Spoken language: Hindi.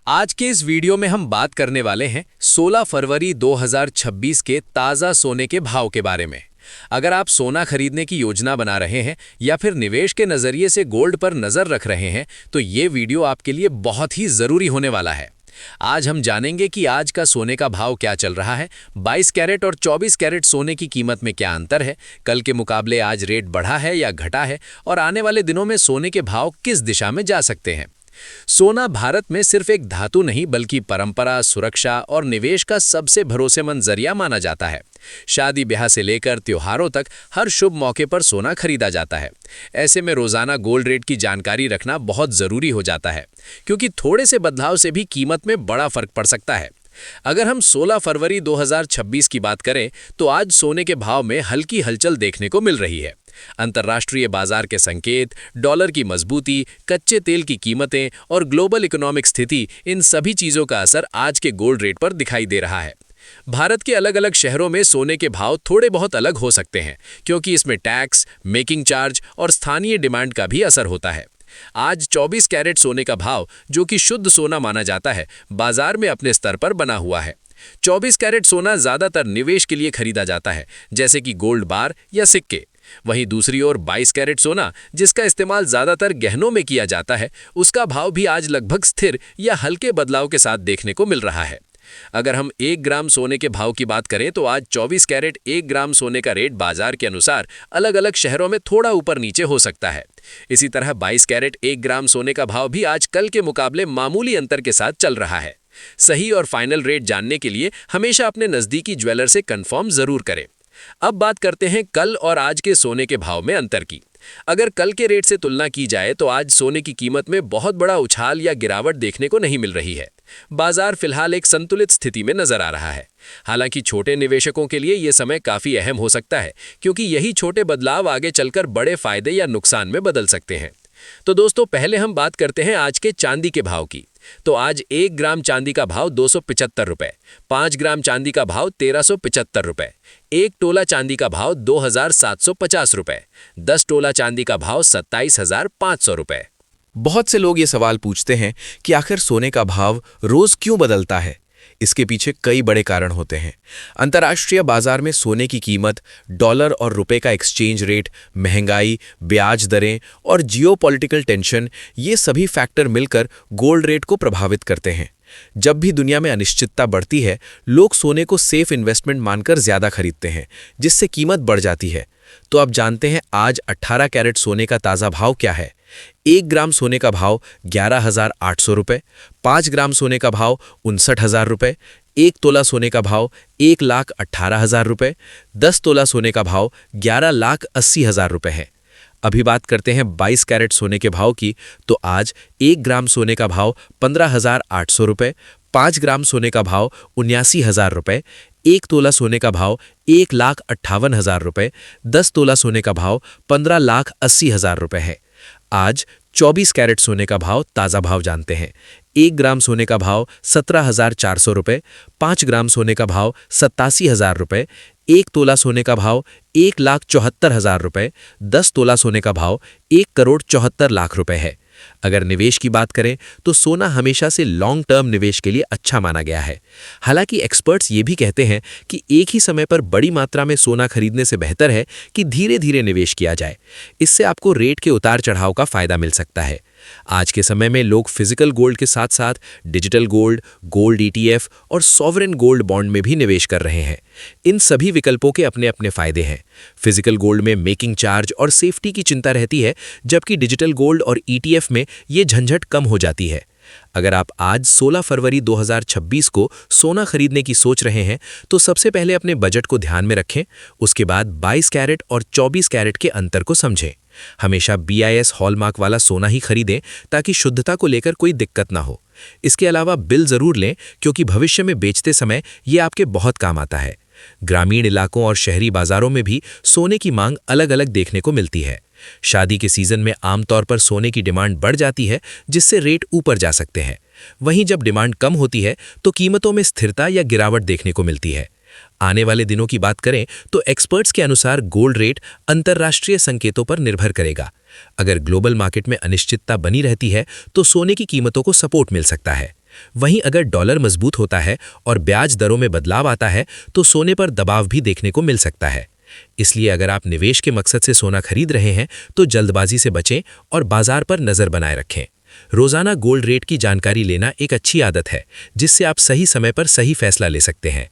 आज के इस वीडियो में हम बात करने वाले हैं 16 फरवरी 2026 के ताज़ा सोने के भाव के बारे में। अगर आप सोना खरीदने की योजना बना रहे हैं या फिर निवेश के नज़रिए से गोल्ड पर नज़र रख रहे हैं तो ये वीडियो आपके लिए बहुत ही ज़रूरी होने वाला है। आज हम जानेंगे कि आज का सोने का भाव क्या चल रहा है, 22 कैरेट और 24 कैरेट सोने की कीमत में क्या अंतर है, कल के मुकाबले आज रेट बढ़ा है या घटा है और आने वाले दिनों में सोने के भाव किस दिशा में जा सकते हैं। सोना भारत में सिर्फ एक धातु नहीं बल्कि परंपरा, सुरक्षा और निवेश का सबसे भरोसेमंद जरिया माना जाता है। शादी ब्याह से लेकर त्योहारों तक हर शुभ मौके पर सोना खरीदा जाता है। ऐसे में रोजाना गोल्ड रेट की जानकारी रखना बहुत जरूरी हो जाता है, क्योंकि थोड़े से बदलाव से भी कीमत में बड़ा फर्क पड़ सकता है। अगर हम 16 फरवरी 2026 की बात करें तो आज सोने के भाव में हल्की हलचल देखने को मिल रही है। अंतर्राष्ट्रीय बाजार के संकेत, डॉलर की मजबूती, कच्चे तेल की कीमतें और ग्लोबल इकोनॉमिक स्थिति, इन सभी चीजों का असर आज के गोल्ड रेट पर दिखाई दे रहा है। भारत के अलग अलग शहरों में सोने के भाव थोड़े बहुत अलग हो सकते हैं, क्योंकि इसमें टैक्स, मेकिंग चार्ज और स्थानीय डिमांड का भी असर होता है। आज 24 कैरेट सोने का भाव, जो कि शुद्ध सोना माना जाता है, बाजार में अपने स्तर पर बना हुआ है। 24 कैरेट सोना ज्यादातर निवेश के लिए खरीदा जाता है, जैसे कि गोल्ड बार या सिक्के। वहीं दूसरी ओर 22 कैरेट सोना, जिसका इस्तेमाल ज्यादातर गहनों में किया जाता है, उसका भाव भी आज लगभग स्थिर या हल्के बदलाव के साथ देखने को मिल रहा है। अगर हम 1 ग्राम सोने के भाव की बात करें तो आज 24 कैरेट 1 ग्राम सोने का रेट बाजार के अनुसार अलग अलग शहरों में थोड़ा ऊपर नीचे हो सकता है। इसी तरह 22 कैरेट 1 ग्राम सोने का भाव भी आज कल के मुकाबले मामूली अंतर के साथ चल रहा है। सही और फाइनल रेट जानने के लिए हमेशा अपने नजदीकी ज्वेलर से कंफर्म जरूर करें। अब बात करते हैं कल और आज के सोने के भाव में अंतर की। अगर कल के रेट से तुलना की जाए तो आज सोने की कीमत में बहुत बड़ा उछाल या गिरावट देखने को नहीं मिल रही है। बाजार फिलहाल एक संतुलित स्थिति में नजर आ रहा है। हालांकि छोटे निवेशकों के लिए यह समय काफी अहम हो सकता है, क्योंकि यही छोटे बदलाव आगे चलकर बड़े फायदे या नुकसान में बदल सकते हैं। तो दोस्तों, पहले हम बात करते हैं आज के चांदी के भाव की। तो आज 1 ग्राम चांदी का भाव 275 रुपए, 5 ग्राम चांदी का भाव 1375 रुपए, 1 तोला चांदी का भाव 2750 रुपए, 10 तोला चांदी का भाव 27500 रुपए। बहुत से लोग ये सवाल पूछते हैं कि आखिर सोने का भाव रोज क्यों बदलता है। इसके पीछे कई बड़े कारण होते हैं। अंतर्राष्ट्रीय बाजार में सोने की कीमत, डॉलर और रुपए का एक्सचेंज रेट, महंगाई, ब्याज दरें और जियोपॉलिटिकल टेंशन, ये सभी फैक्टर मिलकर गोल्ड रेट को प्रभावित करते हैं। जब भी दुनिया में अनिश्चितता बढ़ती है, लोग सोने को सेफ इन्वेस्टमेंट मानकर ज्यादा खरीदते हैं, जिससे कीमत बढ़ जाती है। तो अब जानते हैं आज 18 कैरेट सोने का ताज़ा भाव क्या है। 1 ग्राम सोने का भाव 11,800 रुपये, 5 ग्राम सोने का भाव 59,000 रुपये, 1 तोला सोने का भाव 1,18,000 रुपये, 10 तोला सोने का भाव 11,80,000 रुपये है। अभी बात करते हैं 22 कैरेट सोने के भाव की। तो आज 1 ग्राम सोने का भाव 15,800 रुपये, 5 ग्राम सोने का भाव 79,000 रुपये, 1 तोला सोने का भाव 1,58,000 रुपये, 10 तोला सोने का भाव 15,80,000 रुपये है। आज 24 कैरेट सोने का भाव ताज़ा भाव जानते हैं। 1 ग्राम सोने का भाव 17,400 रुपये, 5 ग्राम सोने का भाव 87,000 रुपये, 1 तोला सोने का भाव 1,74,000 रुपये, 10 तोला सोने का भाव 1,74,00,000 रुपये है। अगर निवेश की बात करें तो सोना हमेशा से लॉन्ग टर्म निवेश के लिए अच्छा माना गया है। हालांकि एक्सपर्ट्स ये भी कहते हैं कि एक ही समय पर बड़ी मात्रा में सोना खरीदने से बेहतर है कि धीरे धीरे निवेश किया जाए। इससे आपको रेट के उतार चढ़ाव का फायदा मिल सकता है। आज के समय में लोग फिजिकल गोल्ड के साथ साथ डिजिटल गोल्ड, गोल्ड ETF और सॉवरेन गोल्ड बॉन्ड में भी निवेश कर रहे हैं। इन सभी विकल्पों के अपने अपने फायदे हैं। फिजिकल गोल्ड में मेकिंग चार्ज और सेफ्टी की चिंता रहती है, जबकि डिजिटल गोल्ड और ETF में ये झंझट कम हो जाती है। अगर आप आज 16 फरवरी 2026 को सोना खरीदने की सोच रहे हैं तो सबसे पहले अपने बजट को ध्यान में रखें। उसके बाद 22 कैरेट और 24 कैरेट के अंतर को समझें। हमेशा BIS हॉलमार्क वाला सोना ही खरीदें, ताकि शुद्धता को लेकर कोई दिक्कत ना हो। इसके अलावा बिल जरूर लें, क्योंकि भविष्य में बेचते समय ये आपके बहुत काम आता है। ग्रामीण इलाकों और शहरी बाजारों में भी सोने की मांग अलग अलग देखने को मिलती है। शादी के सीजन में आमतौर पर सोने की डिमांड बढ़ जाती है, जिससे रेट ऊपर जा सकते हैं। वहीं जब डिमांड कम होती है तो कीमतों में स्थिरता या गिरावट देखने को मिलती है। आने वाले दिनों की बात करें तो एक्सपर्ट्स के अनुसार गोल्ड रेट अंतर्राष्ट्रीय संकेतों पर निर्भर करेगा। अगर ग्लोबल मार्केट में अनिश्चितता बनी रहती है तो सोने की कीमतों को सपोर्ट मिल सकता है। वहीं अगर डॉलर मजबूत होता है और ब्याज दरों में बदलाव आता है तो सोने पर दबाव भी देखने को मिल सकता है। इसलिए अगर आप निवेश के मकसद से सोना खरीद रहे हैं तो जल्दबाजी से बचें और बाजार पर नजर बनाए रखें। रोजाना गोल्ड रेट की जानकारी लेना एक अच्छी आदत है जिससे आप सही समय पर सही फैसला ले सकते हैं।